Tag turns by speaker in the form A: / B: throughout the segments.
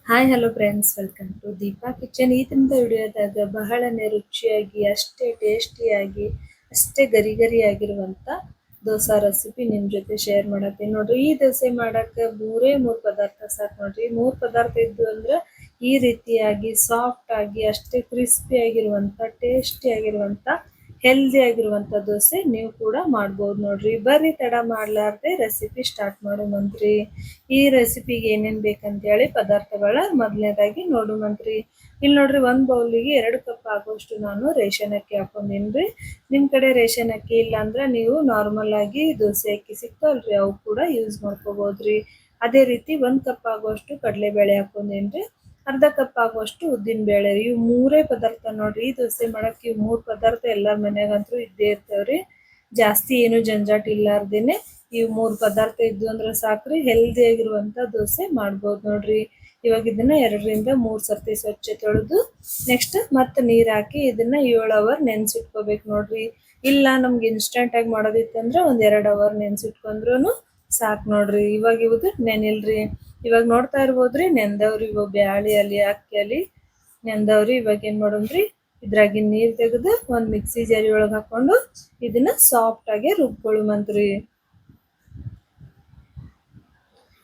A: Hi hello friends, welcome to Deepa kitchen. ಈ ತಿಂದ ವಿಡಿಯೋದಾಗ ಬಹಳನೇ ರುಚಿಯಾಗಿ, ಅಷ್ಟೇ ಟೇಸ್ಟಿಯಾಗಿ, ಅಷ್ಟೇ ಗರಿ ಗರಿ ಆಗಿರುವಂಥ ದೋಸಾ ರೆಸಿಪಿ ನಿಮ್ಮ ಜೊತೆ ಶೇರ್ ಮಾಡತ್ತೀನಿ ನೋಡ್ರಿ. ಈ ದೋಸೆ ಮಾಡಕ್ಕೆ ಮೂರು ಪದಾರ್ಥ ಸಾಕು ನೋಡ್ರಿ. ಮೂರು ಪದಾರ್ಥ ಇದ್ದು ಅಂದ್ರೆ ಈ ರೀತಿಯಾಗಿ ಸಾಫ್ಟ್ ಆಗಿ, ಅಷ್ಟೇ ಕ್ರಿಸ್ಪಿ ಆಗಿರುವಂಥ, ಟೇಸ್ಟಿ ಆಗಿರುವಂಥ, ಹೆಲ್ದಿ ಆಗಿರುವಂಥ ದೋಸೆ ನೀವು ಕೂಡ ಮಾಡ್ಬೋದು ನೋಡ್ರಿ. ಬರ್ರಿ ತಡ ಮಾಡ್ಲಾರ್ದೆ ರೆಸಿಪಿ ಸ್ಟಾರ್ಟ್ ಮಾಡೋಣಂತ್ರಿ. ಈ ರೆಸಿಪಿಗೆ ಏನೇನು ಬೇಕಂತೇಳಿ ಪದಾರ್ಥಗಳ ಮೊದಲನೇದಾಗಿ ನೋಡೋಣಂತ್ರಿ. ಇಲ್ಲಿ ನೋಡ್ರಿ, ಒಂದು ಬೌಲಿಗೆ 2 ಕಪ್ ಆಗುವಷ್ಟು ನಾನು ರೇಷನ್ ಅಕ್ಕಿ ಹಾಕೊಂಡಿನ್ರಿ. ನಿಮ್ಮ ಕಡೆ ರೇಷನ್ ಅಕ್ಕಿ ಇಲ್ಲ ಅಂದ್ರೆ ನೀವು ನಾರ್ಮಲ್ ಆಗಿ ದೋಸೆ ಅಕ್ಕಿ ಸಿಗ್ತಾವಲ್ರಿ, ಅವು ಕೂಡ ಯೂಸ್ ಮಾಡ್ಕೋಬೋದ್ರಿ. ಅದೇ ರೀತಿ 1 ಕಪ್ ಆಗುವಷ್ಟು ಕಡಲೆಬೇಳೆ ಹಾಕೊಂಡಿನ್ರಿ. ಅರ್ಧ ಕಪ್ ಆಗುವಷ್ಟು ಉದ್ದಿನ ಬೇಳೆ. ಇವು ಮೂರೇ ಪದಾರ್ಥ ನೋಡ್ರಿ. ಈ ದೋಸೆ ಮಾಡಕ್ಕೆ ಇವು 3 ಪದಾರ್ಥ ಎಲ್ಲರ ಮನ್ಯಾಗಂತೂ ಇದ್ದೇ ಇರ್ತಾವ್ರಿ. ಜಾಸ್ತಿ ಏನು ಜಂಜಾಟ ಇಲ್ಲಾರ್ದೇನೆ ಇವು 3 ಪದಾರ್ಥ ಇದ್ದು ಅಂದ್ರೆ ಸಾಕ್ರಿ, ಹೆಲ್ದಿ ಆಗಿರುವಂತ ದೋಸೆ ಮಾಡ್ಬೋದು ನೋಡ್ರಿ. ಇವಾಗ ಇದನ್ನ 2 ರಿಂದ 3 ಸರ್ತಿ ಸ್ವಚ್ಛ ತೊಳೆದು ನೆಕ್ಸ್ಟ್ ಮತ್ತೆ ನೀರ್ ಹಾಕಿ ಇದನ್ನ 7 ಅವರ್ ನೆನ್ಸಿಟ್ಕೋಬೇಕು ನೋಡ್ರಿ. ಇಲ್ಲ ನಮ್ಗೆ ಇನ್ಸ್ಟೆಂಟ್ ಆಗಿ ಮಾಡೋದಿತ್ತಂದ್ರೆ ಒಂದ್ 2 ಅವರ್ ನೆನ್ಸಿಟ್ಕೊಂಡ್ರು ಸಾಕ್ ನೋಡ್ರಿ. ಇವಾಗ ಇವಾಗ ನೆನಿಲ್ರಿ. ಇವಾಗ ನೋಡ್ತಾ ಇರ್ಬೋದ್ರಿ, ನೆಂದವ್ರಿ ಇವಾಗ ಬ್ಯಾಳಿ ಅಲ್ಲಿ ಅಕ್ಕಿ ಅಲ್ಲಿ ನೆಂದವ್ರಿ. ಇವಾಗ ಏನ್ ಮಾಡೋಣ್ರಿ, ಇದ್ರಾಗಿನ ನೀರ್ ತೆಗೆದು ಒಂದ್ ಮಿಕ್ಸಿ ಜಾರಿ ಒಳಗೆ ಹಾಕೊಂಡು ಇದನ್ನ ಸಾಫ್ಟ್ ಆಗಿ ರುಬ್ಕೊಳ್ಳುವಂತ್ರಿ.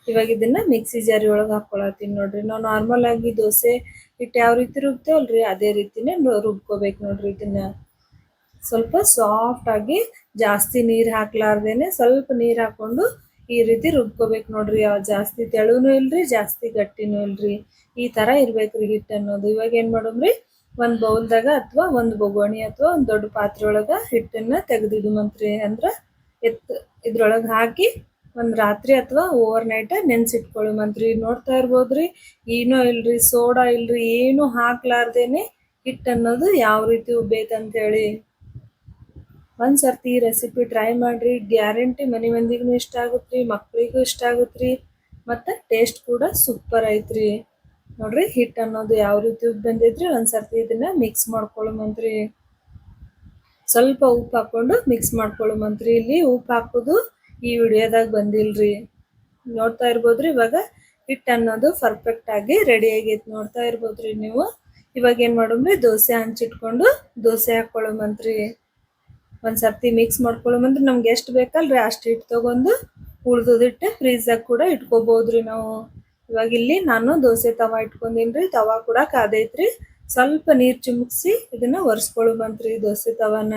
A: ಇವಾಗ ಇದನ್ನ ಮಿಕ್ಸಿ ಜಾರಿ ಒಳಗೆ ಹಾಕೊಳತ್ತೀನಿ ನೋಡ್ರಿ. ನಾವು ನಾರ್ಮಲ್ ಆಗಿ ದೋಸೆ ಹಿಟ್ಟು ಯಾವ ರೀತಿ ರುಬ್ತೇವಲ್ರಿ, ಅದೇ ರೀತಿನೇ ರುಬ್ಕೋಬೇಕು ನೋಡ್ರಿ. ಇದನ್ನ ಸ್ವಲ್ಪ ಸಾಫ್ಟ್ ಆಗಿ, ಜಾಸ್ತಿ ನೀರ್ ಹಾಕ್ಲಾರ್ದೇನೆ ಸ್ವಲ್ಪ ನೀರ್ ಹಾಕೊಂಡು ಈ ರೀತಿ ರುಬ್ಕೋಬೇಕು ನೋಡ್ರಿ. ಜಾಸ್ತಿ ತೆಳುನು ಇಲ್ರಿ, ಜಾಸ್ತಿ ಗಟ್ಟಿನೂ ಇಲ್ರಿ. ಈ ತರ ಇರ್ಬೇಕ್ರಿ ಹಿಟ್ಟು ಅನ್ನೋದು. ಇವಾಗ ಏನ್ ಮಾಡೋಮ್ರಿ, ಒಂದ್ ಬೌಲ್ದಾಗ ಅಥವಾ ಒಂದ್ ಬೊಗೋಣಿ ಅಥವಾ ಒಂದ್ ದೊಡ್ಡ ಪಾತ್ರೆ ಒಳಗ ಹಿಟ್ಟನ್ನ ತೆಗೆದಿಡುಮಂತ್ರಿ. ಅಂದ್ರ ಇದ್ರೊಳಗ ಹಾಕಿ ಒಂದ್ ರಾತ್ರಿ ಅಥವಾ ಓವರ್ ನೈಟ್ ನೆನ್ಸಿಟ್ಕೊಳ್ಳುಮಂತ್ರಿ. ನೋಡ್ತಾ ಇರ್ಬೋದ್ರಿ, ಏನೋ ಇಲ್ರಿ, ಸೋಡಾ ಇಲ್ರಿ, ಏನು ಹಾಕ್ಲಾರ್ದೇನೆ ಹಿಟ್ಟು ಅನ್ನೋದು ಯಾವ ರೀತಿ ಉಬ್ಬೇಕಂತ ಹೇಳಿ. ಒಂದ್ಸರ್ತಿ ಈ ರೆಸಿಪಿ ಟ್ರೈ ಮಾಡ್ರಿ, ಗ್ಯಾರಂಟಿ ಮನೆ ಮಂದಿಗೂ ಇಷ್ಟ ಆಗುತ್ರಿ, ಮಕ್ಳಿಗೂ ಇಷ್ಟ ಆಗುತ್ರಿ, ಮತ್ತೆ ಟೇಸ್ಟ್ ಕೂಡ ಸೂಪರ್ ಐತ್ರಿ. ನೋಡ್ರಿ ಹಿಟ್ಟು ಅನ್ನೋದು ಯಾವ ರೀತಿ ಉಬ್ಬ್ ಬಂದೈತ್ರಿ. ಒಂದ್ಸರ್ತಿ ಇದನ್ನ ಮಿಕ್ಸ್ ಮಾಡ್ಕೊಳ್ಳುಮಂತ್ರಿ. ಸ್ವಲ್ಪ ಉಪ್ಪು ಹಾಕೊಂಡು ಮಿಕ್ಸ್ ಮಾಡ್ಕೊಳ್ಳುಮಂತ್ರಿ. ಇಲ್ಲಿ ಉಪ್ಪು ಹಾಕೋದು ಈ ವಿಡಿಯೋದಾಗ ಬಂದಿಲ್ರಿ. ನೋಡ್ತಾ ಇರ್ಬೋದ್ರಿ, ಇವಾಗ ಹಿಟ್ಟು ಅನ್ನೋದು ಪರ್ಫೆಕ್ಟ್ ಆಗಿ ರೆಡಿ ಆಗೈತಿ. ನೋಡ್ತಾ ಇರ್ಬೋದ್ರಿ ನೀವು. ಇವಾಗ ಏನ್ ಮಾಡೋಮ್ರಿ, ದೋಸೆ ಹಂಚಿಟ್ಕೊಂಡು ದೋಸೆ ಹಾಕೊಳ್ಳುಮಂತ್ರಿ. ಒಂದ್ಸರ್ತಿ ಮಿಕ್ಸ್ ಮಾಡ್ಕೊಳ್ಳುಮಂತ್ರಿ. ನಮ್ಗೆ ಎಷ್ಟು ಬೇಕಲ್ರಿ ಅಷ್ಟು ಹಿಟ್ಟು ತಗೊಂಡು ಉಳ್ದೋದಿಟ್ಟು ಫ್ರೀಜಾಗ ಕೂಡ ಇಟ್ಕೋಬಹುದ್ರಿ ನಾವು. ಇವಾಗ ಇಲ್ಲಿ ನಾನು ದೋಸೆ ತವಾ ಇಟ್ಕೊಂಡಿನ್ರಿ. ತವಾ ಕೂಡ ಕಾದೈತ್ರಿ. ಸ್ವಲ್ಪ ನೀರ್ ಚಿಮುಕ್ಸಿ ಇದನ್ನ ಒರೆಸ್ಕೊಳ್ಳುಮಂತ್ರಿ ದೋಸೆ ತವಾನ.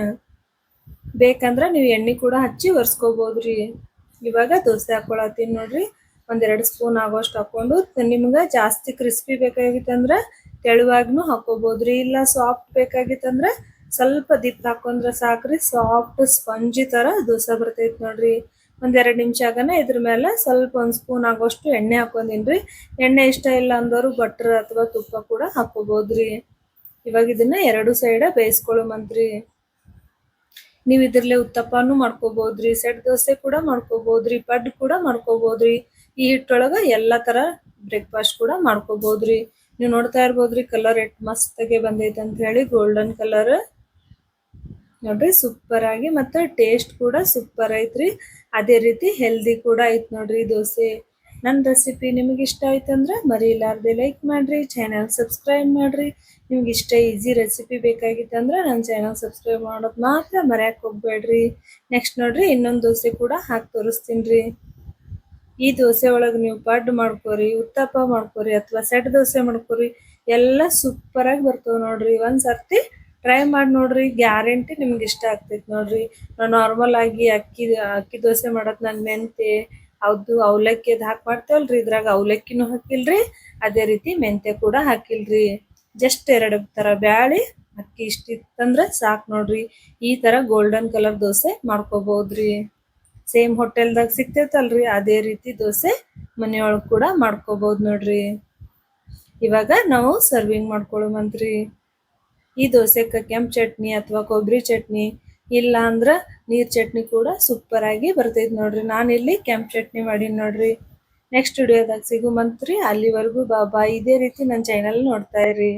A: ಬೇಕಂದ್ರ ನೀವು ಎಣ್ಣೆ ಕೂಡ ಹಚ್ಚಿ ಒರೆಸ್ಕೋಬಹುದ್ರಿ. ಇವಾಗ ದೋಸೆ ಹಾಕೊಳತ್ತೀನಿ ನೋಡ್ರಿ. 1-2 ಸ್ಪೂನ್ ಆಗೋಷ್ಟು ಹಾಕೊಂಡು, ನಿಮ್ಗೆ ಜಾಸ್ತಿ ಕ್ರಿಸ್ಪಿ ಬೇಕಾಗಿತ್ತಂದ್ರ ತೆಳುವಾಗ್ನು ಹಾಕೋಬಹುದ್ರಿ. ಇಲ್ಲ ಸಾಫ್ಟ್ ಬೇಕಾಗಿತ್ತಂದ್ರ ಸ್ವಲ್ಪ ದಿಪ್ಪ ಹಾಕೊಂಡ್ರೆ ಸಾಕ್ರಿ. ಸಾಫ್ಟ್ ಸ್ಪಂಜಿ ತರ ದೋಸೆ ಬರ್ತೈತಿ ನೋಡ್ರಿ. 1-2 ನಿಮಿಷ ಆಗನ ಇದ್ರ ಮೇಲೆ ಸ್ವಲ್ಪ 1 ಸ್ಪೂನ್ ಆಗೋಷ್ಟು ಎಣ್ಣೆ ಹಾಕೊಂಡಿನ್ರಿ. ಎಣ್ಣೆ ಇಷ್ಟ ಇಲ್ಲ ಅಂದವರು ಬಟರ್ ಅಥವಾ ತುಪ್ಪ ಕೂಡ ಹಾಕೋಬಹುದ್ರಿ. ಇವಾಗ ಇದನ್ನ 2 ಸೈಡ ಬೇಯಿಸ್ಕೊಳ್ಳುಮಂತ್ರಿ. ನೀವು ಇದ್ರಲ್ಲೇ ಉತ್ತಪ್ಪನೂ ಮಾಡ್ಕೋಬಹುದ್ರಿ, ಸೆಟ್ ದೋಸೆ ಕೂಡ ಮಾಡ್ಕೋಬಹುದ್ರಿ, ಪಡ್ಡು ಕೂಡ ಮಾಡ್ಕೋಬಹುದ್ರಿ. ಈ ಹಿಟ್ಟೊಳಗ ಎಲ್ಲಾ ತರ ಬ್ರೇಕ್ಫಾಸ್ಟ್ ಕೂಡ ಮಾಡ್ಕೋಬಹುದ್ರಿ. ನೀವು ನೋಡ್ತಾ ಇರ್ಬೋದ್ರಿ, ಕಲರ್ ಎಷ್ಟ್ ಮಸ್ತಾಗೆ ಬಂದೈತೆ ಅಂತ ಹೇಳಿ, ಗೋಲ್ಡನ್ ಕಲರ್ ನೋಡ್ರಿ. ಸೂಪರ್ ಆಗಿ ಮತ್ತೆ ಟೇಸ್ಟ್ ಕೂಡ ಸೂಪರ್ ಐತ್ರಿ. ಅದೇ ರೀತಿ ಹೆಲ್ದಿ ಕೂಡ ಐತ್ ನೋಡ್ರಿ ದೋಸೆ. ನನ್ನ ರೆಸಿಪಿ ನಿಮಗೆ ಇಷ್ಟ ಆಯ್ತಂದ್ರೆ ಮರಿಲಾರ್ದೆ ಲೈಕ್ ಮಾಡ್ರಿ, ಚಾನಲ್ ಸಬ್ಸ್ಕ್ರೈಬ್ ಮಾಡ್ರಿ. ನಿಮ್ಗೆ ಇಷ್ಟ ಈಸಿ ರೆಸಿಪಿ ಬೇಕಾಗಿತ್ತಂದ್ರೆ ನನ್ನ ಚಾನಲ್ ಸಬ್ಸ್ಕ್ರೈಬ್ ಮಾಡೋದು ಮಾತ್ರ ಮರ್ಯಾಕ್ ಹೋಗ್ಬೇಡ್ರಿ. ನೆಕ್ಸ್ಟ್ ನೋಡ್ರಿ, ಇನ್ನೊಂದು ದೋಸೆ ಕೂಡ ಹಾಕಿ ತೋರಿಸ್ತೀನಿ. ಈ ದೋಸೆ ಒಳಗೆ ನೀವು ಪಡ್ಡು ಮಾಡ್ಕೋರಿ, ಉತ್ತಪ್ಪ ಮಾಡ್ಕೋರಿ, ಅಥವಾ ಸೆಟ್ ದೋಸೆ ಮಾಡ್ಕೋರಿ, ಎಲ್ಲ ಸೂಪರ್ ಆಗಿ ಬರ್ತವೆ ನೋಡ್ರಿ. ಒಂದ್ಸರ್ತಿ ಟ್ರೈ ಮಾಡಿ ನೋಡ್ರಿ, ಗ್ಯಾರಂಟಿ ನಿಮ್ಗೆ ಇಷ್ಟ ಆಗ್ತೈತಿ ನೋಡ್ರಿ. ನಾವು ನಾರ್ಮಲ್ ಆಗಿ ಅಕ್ಕಿ ದೋಸೆ ಮಾಡತ್ ನಾನು ಮೆಂತೆ ಹೌದು ಅವಲಕ್ಕಿ ಅದ್ ಹಾಕಿ ಮಾಡ್ತೇವಲ್ರಿ, ಇದ್ರಾಗ ಅವಲಕ್ಕಿನೂ ಹಾಕಿಲ್ರಿ, ಅದೇ ರೀತಿ ಮೆಂತೆ ಕೂಡ ಹಾಕಿಲ್ರಿ. ಜಸ್ಟ್ 2 ತರ ಬ್ಯಾಳಿ ಅಕ್ಕಿ ಇಷ್ಟಿತ್ತಂದ್ರ ಸಾಕ್ ನೋಡ್ರಿ. ಈ ತರ ಗೋಲ್ಡನ್ ಕಲರ್ ದೋಸೆ ಮಾಡ್ಕೋಬಹುದ್ರಿ. ಸೇಮ್ ಹೋಟೆಲ್ದಾಗ ಸಿಗ್ತೈತಲ್ರಿ, ಅದೇ ರೀತಿ ದೋಸೆ ಮನೆಯೊಳಗೆ ಕೂಡ ಮಾಡ್ಕೋಬಹುದು ನೋಡ್ರಿ. ಇವಾಗ ನಾವು ಸರ್ವಿಂಗ್ ಮಾಡ್ಕೊಳ್ಳುಮಂತ್ರಿ. ಈ ದೋಸೆಗೆ ಕೆಂಪು ಚಟ್ನಿ ಅಥವಾ ಕೊಬ್ಬರಿ ಚಟ್ನಿ, ಇಲ್ಲ ಅಂದ್ರ ನೀರ್ ಚಟ್ನಿ ಕೂಡ ಸೂಪರ್ ಆಗಿ ಬರ್ತೈತಿ ನೋಡ್ರಿ. ನಾನಿಲ್ಲಿ ಕೆಂಪು ಚಟ್ನಿ ಮಾಡೀನಿ ನೋಡ್ರಿ. ನೆಕ್ಸ್ಟ್ ವಿಡಿಯೋದಾಗ ಸಿಗುಮಂತ್ರಿ. ಅಲ್ಲಿವರೆಗೂ ಬಾಬಾ. ಇದೇ ರೀತಿ ನನ್ನ ಚಾನಲ್ ನೋಡ್ತಾ ಇರಿ.